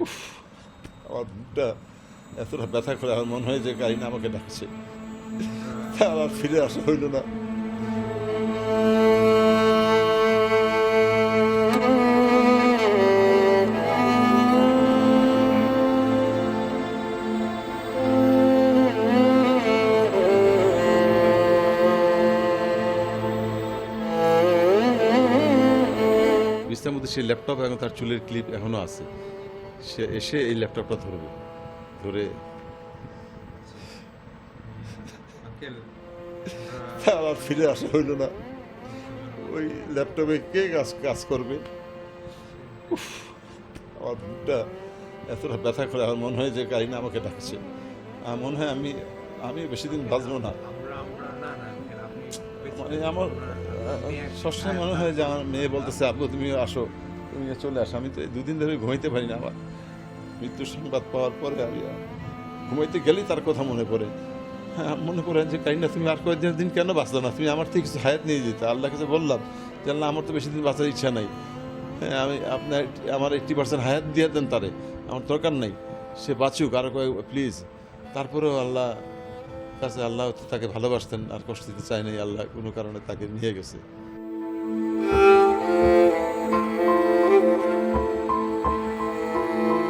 উফ, আমার বুকটা এতটা ব্যথা করে আমার মনে হয় যে কারিনা আমাকে ডাকছে। তা আবার ফিরে আসা হইল না। বিছানার মধ্যে সেই ল্যাপটপ এবং তার চুলের ক্লিপ এখনো আছে। সে এসে এই ল্যাপটপটা ধরবে, ধরে আঙ্কেল তা আবার ফিরে আসা হইল না। ওই ল্যাপটপে কে কাজ করবে? উফ, আমার বুকটা এতটা ব্যথা করে আমার মনে হয় যে কারিনা আমাকে ডাকছে। আমার মনে হয় আমি বেশি দিন বাঁচবো না। আমরা আমরা না না আঙ্কেল আপনি মানে আমার সবসময় মনে হয় যে আমার মেয়ে বলতেছে, আব্বু তুমি আসো, তুমি চলে আসো। আমি তো এই দুদিন ধরে ঘুমাইতে পারি না। আমার মৃত্যুর সংবাদ পাওয়ার পরে আমি ঘুমাইতে গেলেই তার কথা মনে পড়ে। হ্যাঁ, মনে পড়ে যে কারিনা তুমি আর কয়েকদিন দিন কেন বাঁচলো না? তুমি আমার থেকে কিছু হায়াত নিয়ে যেতে। আল্লাহকে যে বললাম যে আল্লাহ আমার তো বেশি দিন বাঁচার ইচ্ছা নাই, হ্যাঁ আমি আপনার আমার 80% হায়াত দিয়ে দেন তারে, আমার দরকার নাই, সে বাঁচুক আরো কয়েক প্লিজ। তারপরেও আল্লাহ কাছে আল্লাহ তো তাকে ভালোবাসতেন, আর কষ্ট দিতে চায় নাই। আল্লাহ কোনো কারণে তাকে নিয়ে গেছে।